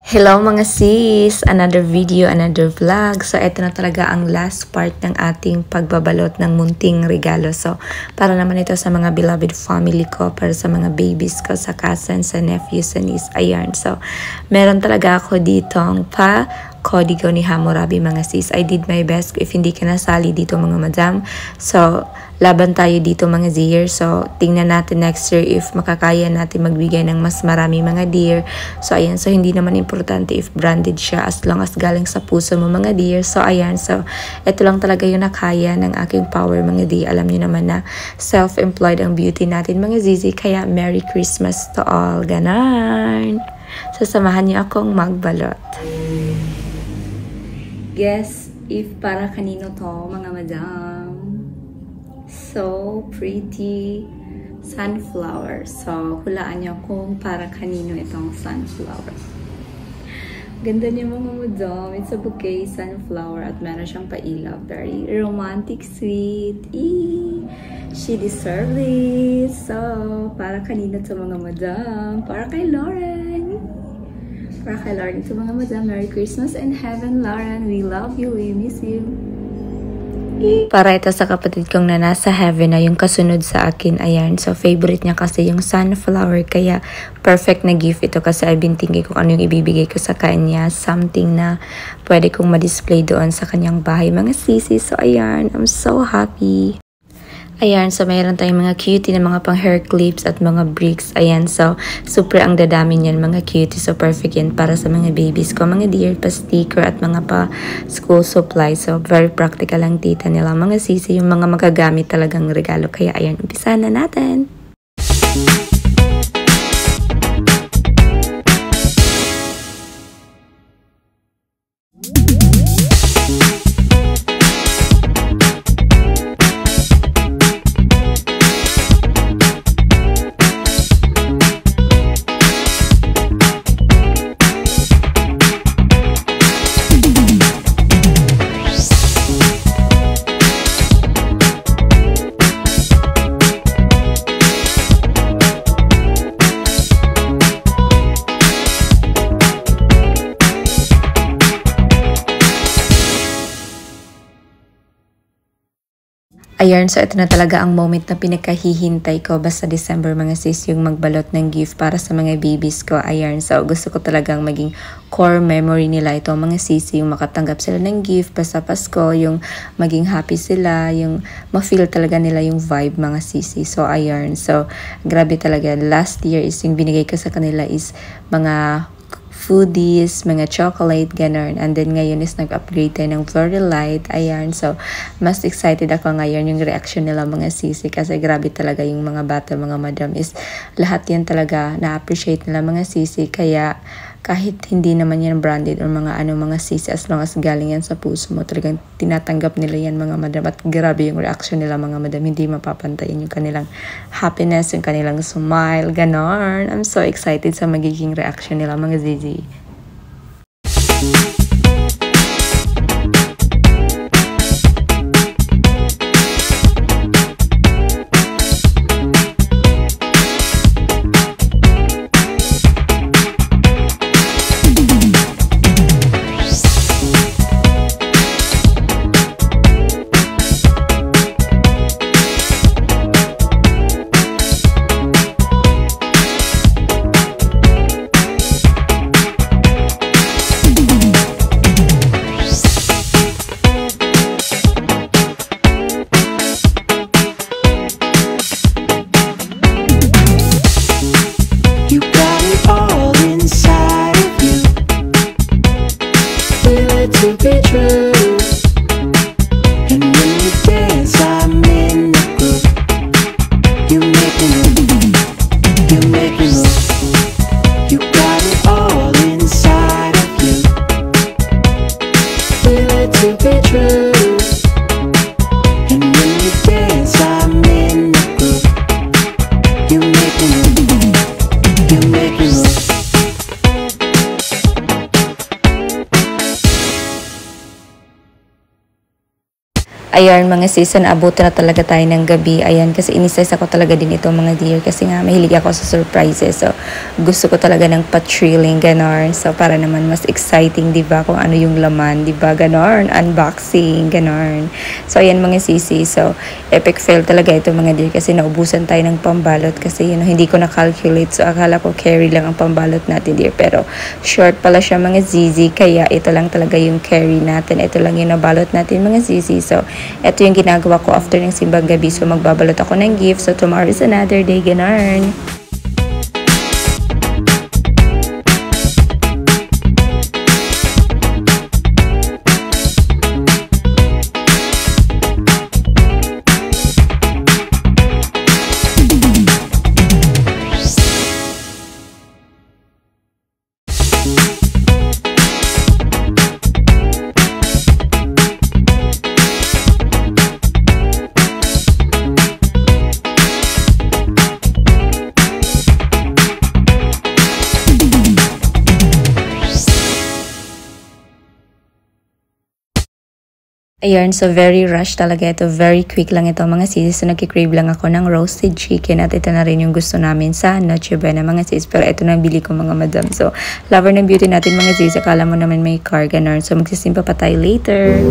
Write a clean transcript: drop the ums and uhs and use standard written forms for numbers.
Hello mga sis! Another video, another vlog. So, ito na talaga ang last part ng ating pagbabalot ng munting regalo. So, para naman ito sa mga beloved family ko, para sa mga babies ko, sa cousins, sa nephews, sa niece. Ayan. So, meron talaga ako ditong kodigo ni Hammurabi mga sis. I did my best if hindi ka nasali dito mga madam. So, laban tayo dito mga dear. So, tingnan natin next year if makakaya natin magbigay ng mas marami mga dear. So, ayan. So, hindi naman importante if branded siya as long as galing sa puso mo mga dear. So, ayan. So, ito lang talaga yung nakaya ng aking power mga dear. Alam niyo naman na self-employed ang beauty natin mga zizi. Kaya, Merry Christmas to all. Ganon. So, samahan niyo akong magbalot. Guess if para kanino to mga madam. So pretty sunflower. So, hulaan niyo kung para kanino itong sunflower. Ganda niya mga madam. It's a bouquet sunflower at meron siyang pailaw. Very romantic, sweet. She deserves it. So, para kanino to mga madam? Para kay Lauren. Para kay Lauren ito mga madam. Merry Christmas and heaven, Lauren. We love you. We miss you. Para ito sa kapatid kong na nasa heaven na yung kasunod sa akin. Ayan. So, favorite niya kasi yung sunflower. Kaya, perfect na gift ito kasi I've been thinking kung ano yung ibibigay ko sa kanya. Something na pwede kong ma-display doon sa kanyang bahay. Mga sisi. So, ayan. I'm so happy. Ayan, so mayroon tayong mga cutie na mga pang hair clips at mga bricks. Ayan, so super ang dadami niyan mga cutie. So perfect yan para sa mga babies ko. Mga dear pa sticker at mga pa school supplies. So very practical ang tita nila. Mga sisi, yung mga magagamit talagang regalo. Kaya ayan, umpisa na natin. Ayan, so ito na talaga ang moment na pinakahihintay ko basta December mga sis yung magbalot ng gift para sa mga babies ko. Ayan, so gusto ko talagang maging core memory nila ito mga sisi, yung makatanggap sila ng gift basta Pasko, yung maging happy sila, yung ma-feel talaga nila yung vibe mga sisi. So ayan, so grabe talaga. Last year is yung binigay ko sa kanila is mga foodies, mga chocolate, ganun. And then ngayon is nag-upgrade tayo ng very light. Ayan, so mas excited ako ngayon yung reaction nila mga sisi kasi grabe talaga yung mga bata, mga madam is lahat yan talaga na-appreciate nila mga sisi. Kaya kahit hindi naman yan branded or mga mga sisi, as long as galing yan sa puso mo, talagang tinatanggap nila yan mga madam. At grabe yung reaction nila mga madam, hindi mapapantayin yung kanilang happiness, yung kanilang smile, ganon. I'm so excited sa magiging reaction nila mga zizi. Ayan mga sis, naabuti na talaga tayo ng gabi. Ayan, kasi inistress ako talaga din ito mga dear. Kasi nga, mahilig ako sa surprises. So, gusto ko talaga ng pa-thrilling, ganon. So, para naman mas exciting, diba? Kung ano yung laman, diba? Ganon, unboxing, ganon. So, ayan mga sisi. So, epic fail talaga ito mga dear. Kasi naubusan tayo ng pambalot. Kasi, hindi ko na-calculate. So, akala ko carry lang ang pambalot natin dear. Pero, short pala siya mga zizi. Kaya, ito lang talaga yung carry natin. Ito lang yung nabalot natin mga zizi. So, ito yung ginagawa ko after ng simbang gabi. So, magbabalot ako ng gift. So, tomorrow is another day. Ganun. Ayan, so very rush talaga ito. Very quick lang ito mga sis. So nagkikrave lang ako ng roasted chicken at ito na rin yung gusto namin sa Noche Buena mga sis. Pero ito na bili ko mga madam. So lover ng beauty natin mga sis. Akala mo naman may car ganun. So magsisimpa pa tayo later.